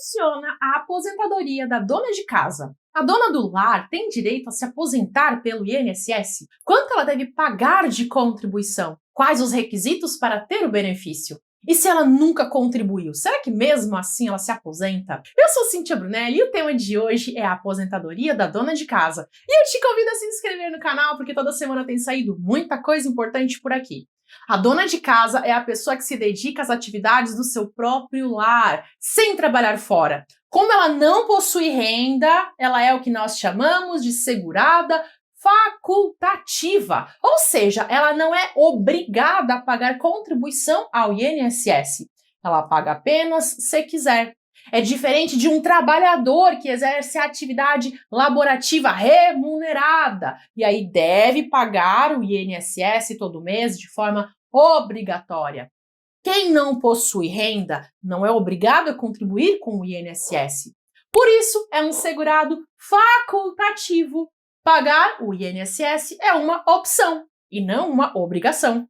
funciona a aposentadoria da dona de casa? A dona do lar tem direito a se aposentar pelo INSS? Quanto ela deve pagar de contribuição? Quais os requisitos para ter o benefício? E se ela nunca contribuiu, será que mesmo assim ela se aposenta? Eu sou Cíntia Brunelli e o tema de hoje é a aposentadoria da dona de casa. E eu te convido a se inscrever no canal porque toda semana tem saído muita coisa importante por aqui. A dona de casa é a pessoa que se dedica às atividades do seu próprio lar, sem trabalhar fora. Como ela não possui renda, ela é o que nós chamamos de segurada facultativa, ou seja, ela não é obrigada a pagar contribuição ao INSS. Ela paga apenas se quiser. É diferente de um trabalhador que exerce a atividade laborativa remunerada e aí deve pagar o INSS todo mês de forma obrigatória. Quem não possui renda não é obrigado a contribuir com o INSS. Por isso, é um segurado facultativo. Pagar o INSS é uma opção e não uma obrigação.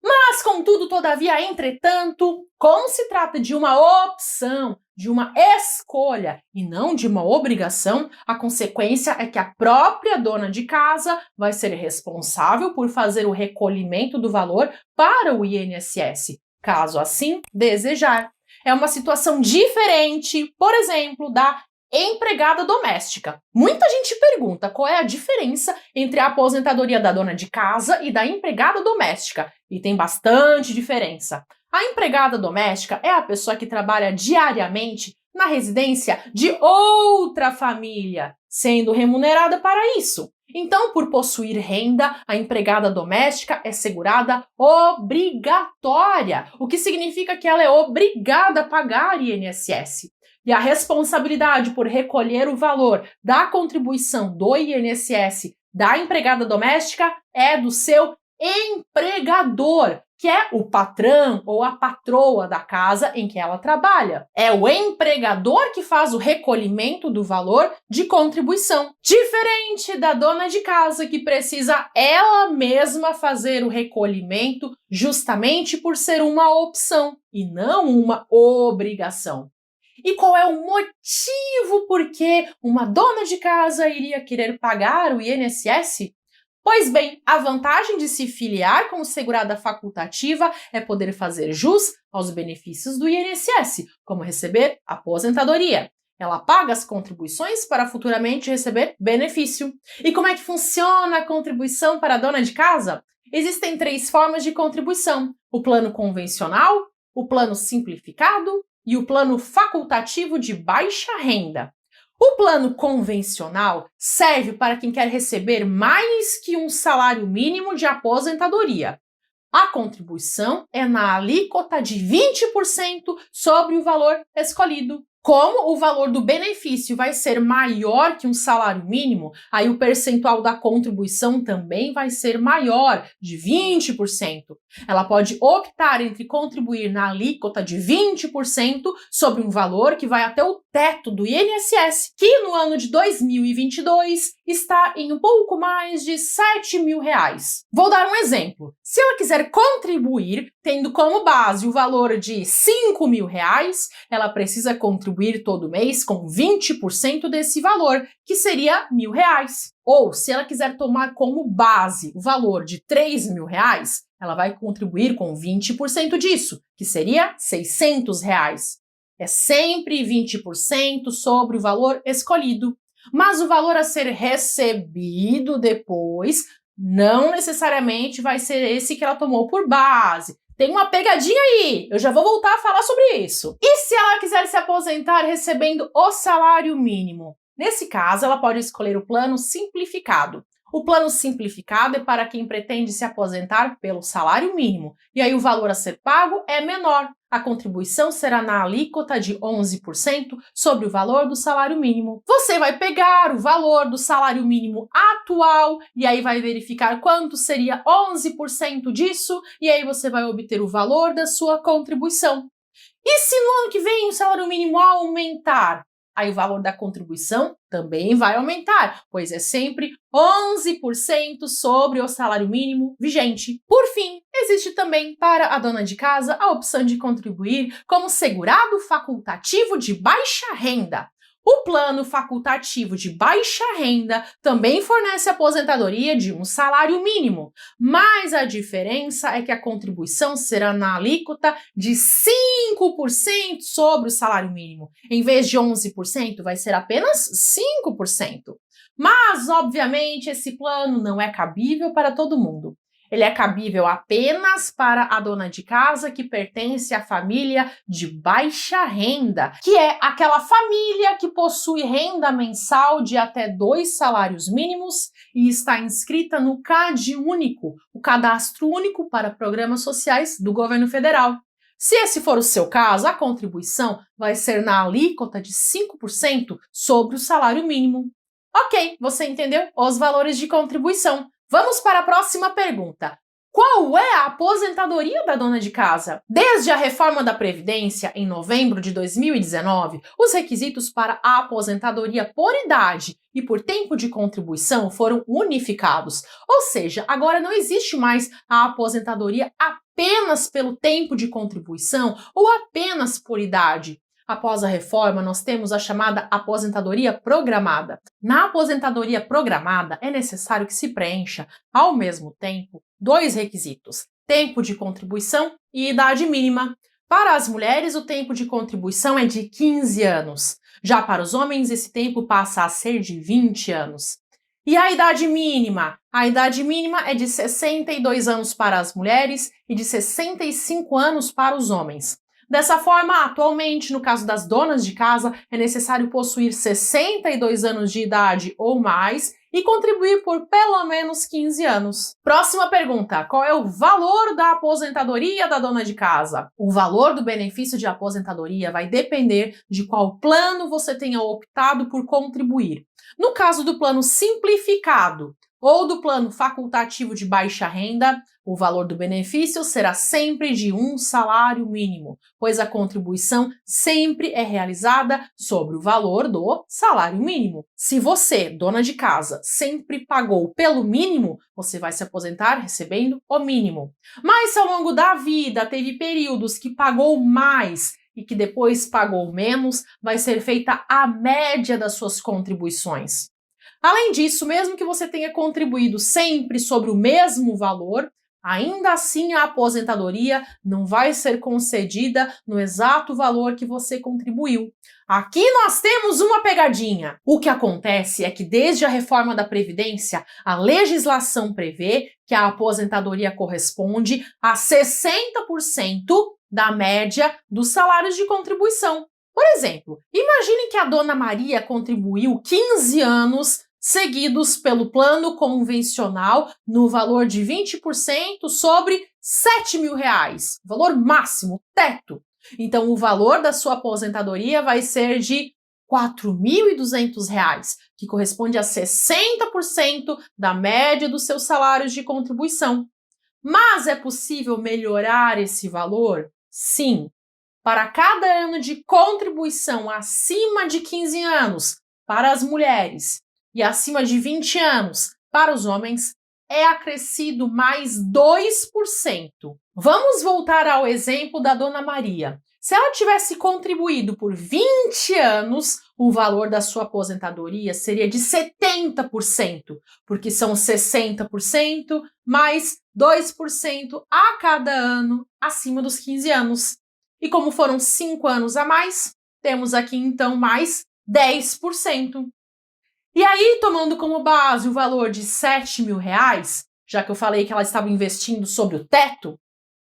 Mas, contudo, todavia, entretanto, como se trata de uma opção, de uma escolha e não de uma obrigação, a consequência é que a própria dona de casa vai ser responsável por fazer o recolhimento do valor para o INSS, caso assim desejar. É uma situação diferente, por exemplo, da empregada doméstica. Muita gente pergunta qual é a diferença entre a aposentadoria da dona de casa e da empregada doméstica. E tem bastante diferença. A empregada doméstica é a pessoa que trabalha diariamente na residência de outra família, sendo remunerada para isso. Então, por possuir renda, a empregada doméstica é segurada obrigatória, o que significa que ela é obrigada a pagar INSS. E a responsabilidade por recolher o valor da contribuição do INSS da empregada doméstica é do seu empregador, que é o patrão ou a patroa da casa em que ela trabalha. É o empregador que faz o recolhimento do valor de contribuição. Diferente da dona de casa, que precisa ela mesma fazer o recolhimento justamente por ser uma opção e não uma obrigação. E qual é o motivo por que uma dona de casa iria querer pagar o INSS? Pois bem, a vantagem de se filiar como segurada facultativa é poder fazer jus aos benefícios do INSS, como receber aposentadoria. Ela paga as contribuições para futuramente receber benefício. E como é que funciona a contribuição para a dona de casa? Existem 3 formas de contribuição: o plano convencional, o plano simplificado e o plano facultativo de baixa renda. O plano convencional serve para quem quer receber mais que um salário mínimo de aposentadoria. A contribuição é na alíquota de 20% sobre o valor escolhido. Como o valor do benefício vai ser maior que um salário mínimo, aí o percentual da contribuição também vai ser maior, de 20%. Ela pode optar entre contribuir na alíquota de 20% sobre um valor que vai até o teto do INSS, que no ano de 2022 está em um pouco mais de R$7.000. Vou dar um exemplo. Se ela quiser contribuir, tendo como base o valor de R$5.000, ela precisa contribuir todo mês com 20% desse valor, que seria R$1.000. Ou, se ela quiser tomar como base o valor de R$3.000, ela vai contribuir com 20% disso, que seria R$600. É sempre 20% sobre o valor escolhido. Mas o valor a ser recebido depois não necessariamente vai ser esse que ela tomou por base. Tem uma pegadinha aí, eu já vou voltar a falar sobre isso. E se ela quiser se aposentar recebendo o salário mínimo? Nesse caso, ela pode escolher o plano simplificado. O plano simplificado é para quem pretende se aposentar pelo salário mínimo, e aí o valor a ser pago é menor. A contribuição será na alíquota de 11% sobre o valor do salário mínimo. Você vai pegar o valor do salário mínimo atual e aí vai verificar quanto seria 11% disso, e aí você vai obter o valor da sua contribuição. E se no ano que vem o salário mínimo aumentar? aí o valor da contribuição também vai aumentar, pois é sempre 11% sobre o salário mínimo vigente. Por fim, existe também para a dona de casa a opção de contribuir como segurado facultativo de baixa renda. O plano facultativo de baixa renda também fornece aposentadoria de um salário mínimo, mas a diferença é que a contribuição será na alíquota de 5% sobre o salário mínimo. Em vez de 11%, vai ser apenas 5%. Mas, obviamente, esse plano não é cabível para todo mundo. Ele é cabível apenas para a dona de casa que pertence à família de baixa renda, que é aquela família que possui renda mensal de até 2 salários mínimos e está inscrita no CAD único, o Cadastro Único para Programas Sociais do Governo Federal. Se esse for o seu caso, a contribuição vai ser na alíquota de 5% sobre o salário mínimo. Ok, você entendeu os valores de contribuição. Vamos para a próxima pergunta. Qual é a aposentadoria da dona de casa? Desde a reforma da Previdência, em novembro de 2019, os requisitos para a aposentadoria por idade e por tempo de contribuição foram unificados. Ou seja, agora não existe mais a aposentadoria apenas pelo tempo de contribuição ou apenas por idade. Após a reforma, nós temos a chamada aposentadoria programada. Na aposentadoria programada, é necessário que se preencha, ao mesmo tempo, 2 requisitos: tempo de contribuição e idade mínima. Para as mulheres, o tempo de contribuição é de 15 anos. Já para os homens, esse tempo passa a ser de 20 anos. E a idade mínima? A idade mínima é de 62 anos para as mulheres e de 65 anos para os homens. Dessa forma, atualmente, no caso das donas de casa, é necessário possuir 62 anos de idade ou mais e contribuir por pelo menos 15 anos. Próxima pergunta: qual é o valor da aposentadoria da dona de casa? O valor do benefício de aposentadoria vai depender de qual plano você tenha optado por contribuir. No caso do plano simplificado ou do plano facultativo de baixa renda, o valor do benefício será sempre de um salário mínimo, pois a contribuição sempre é realizada sobre o valor do salário mínimo. Se você, dona de casa, sempre pagou pelo mínimo, você vai se aposentar recebendo o mínimo. Mas se ao longo da vida teve períodos que pagou mais e que depois pagou menos, vai ser feita a média das suas contribuições. Além disso, mesmo que você tenha contribuído sempre sobre o mesmo valor, ainda assim a aposentadoria não vai ser concedida no exato valor que você contribuiu. Aqui nós temos uma pegadinha. O que acontece é que desde a reforma da Previdência, a legislação prevê que a aposentadoria corresponde a 60% da média dos salários de contribuição. Por exemplo, imagine que a dona Maria contribuiu 15 anos seguidos pelo plano convencional no valor de 20% sobre R$7.000, valor máximo, teto. Então, o valor da sua aposentadoria vai ser de R$4.200, que corresponde a 60% da média dos seus salários de contribuição. Mas é possível melhorar esse valor? Sim. Para cada ano de contribuição acima de 15 anos para as mulheres e acima de 20 anos para os homens, é acrescido mais 2%. Vamos voltar ao exemplo da Dona Maria. Se ela tivesse contribuído por 20 anos, o valor da sua aposentadoria seria de 70%, porque são 60% mais 2% a cada ano acima dos 15 anos. E como foram 5 anos a mais, temos aqui então mais 10%. E aí, tomando como base o valor de R$7.000, já que eu falei que ela estava investindo sobre o teto,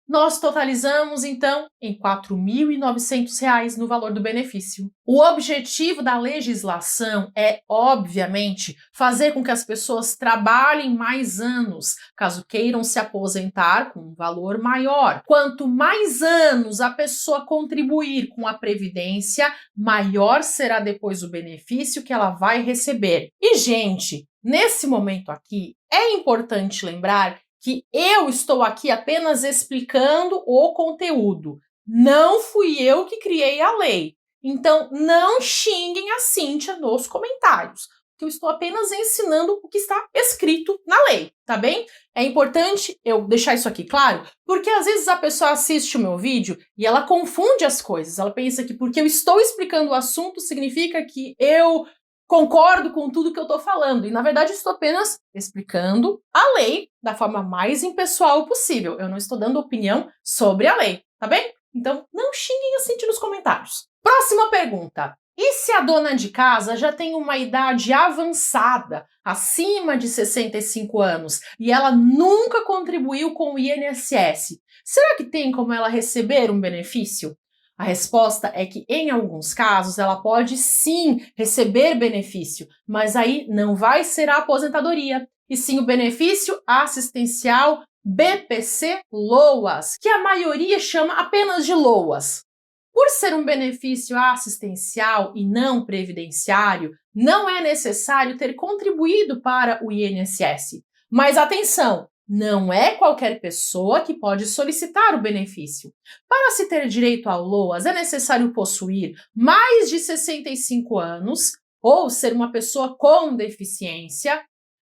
nós totalizamos, então, em R$4.900 no valor do benefício. O objetivo da legislação é, obviamente, fazer com que as pessoas trabalhem mais anos, caso queiram se aposentar com um valor maior. Quanto mais anos a pessoa contribuir com a Previdência, maior será depois o benefício que ela vai receber. E, gente, nesse momento aqui, é importante lembrar que eu estou aqui apenas explicando o conteúdo. Não fui eu que criei a lei. Então, não xinguem a Cíntia nos comentários, porque eu estou apenas ensinando o que está escrito na lei, tá bem? É importante eu deixar isso aqui claro, porque às vezes a pessoa assiste o meu vídeo e ela confunde as coisas. Ela pensa que porque eu estou explicando o assunto significa que eu concordo com tudo que eu estou falando. E na verdade estou apenas explicando a lei da forma mais impessoal possível. Eu não estou dando opinião sobre a lei, tá bem? Então não xinguem a Cintia nos comentários. Próxima pergunta. E se a dona de casa já tem uma idade avançada, acima de 65 anos, e ela nunca contribuiu com o INSS? Será que tem como ela receber um benefício? A resposta é que, em alguns casos, ela pode sim receber benefício, mas aí não vai ser a aposentadoria, e sim o benefício assistencial BPC-LOAS, que a maioria chama apenas de LOAS. Por ser um benefício assistencial e não previdenciário, não é necessário ter contribuído para o INSS. Mas atenção, não é qualquer pessoa que pode solicitar o benefício. Para se ter direito ao LOAS, é necessário possuir mais de 65 anos ou ser uma pessoa com deficiência,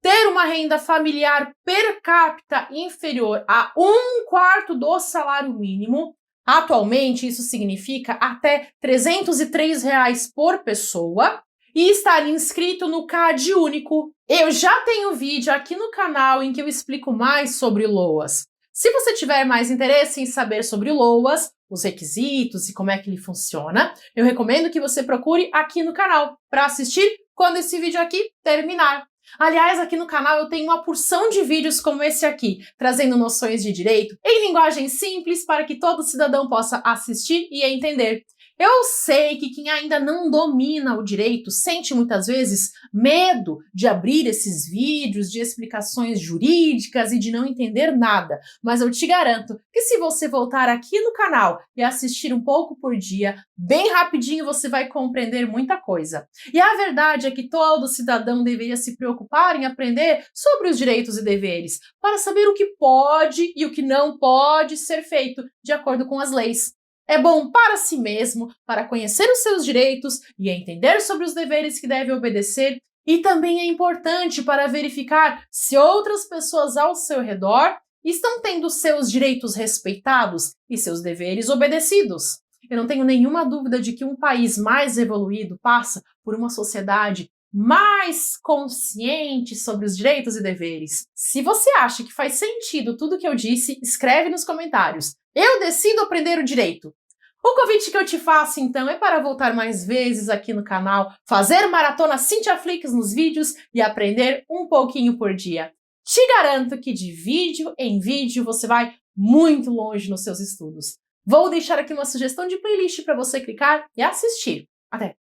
ter uma renda familiar per capita inferior a 1/4 do salário mínimo. Atualmente, isso significa até R$ 303 por pessoa, e estar inscrito no CAD único. Eu já tenho vídeo aqui no canal em que eu explico mais sobre o LOAS. Se você tiver mais interesse em saber sobre o LOAS, os requisitos e como é que ele funciona, eu recomendo que você procure aqui no canal para assistir quando esse vídeo aqui terminar. Aliás, aqui no canal eu tenho uma porção de vídeos como esse aqui, trazendo noções de direito em linguagem simples para que todo cidadão possa assistir e entender. Eu sei que quem ainda não domina o direito sente muitas vezes medo de abrir esses vídeos de explicações jurídicas e de não entender nada, mas eu te garanto que se você voltar aqui no canal e assistir um pouco por dia, bem rapidinho você vai compreender muita coisa. E a verdade é que todo cidadão deveria se preocupar em aprender sobre os direitos e deveres, para saber o que pode e o que não pode ser feito de acordo com as leis. É bom para si mesmo, para conhecer os seus direitos e entender sobre os deveres que deve obedecer, e também é importante para verificar se outras pessoas ao seu redor estão tendo seus direitos respeitados e seus deveres obedecidos. Eu não tenho nenhuma dúvida de que um país mais evoluído passa por uma sociedade mais consciente sobre os direitos e deveres. Se você acha que faz sentido tudo que eu disse, escreve nos comentários. Eu decido aprender o direito. O convite que eu te faço, então, é para voltar mais vezes aqui no canal, fazer maratona Cíntia Flix nos vídeos e aprender um pouquinho por dia. Te garanto que de vídeo em vídeo você vai muito longe nos seus estudos. Vou deixar aqui uma sugestão de playlist para você clicar e assistir. Até!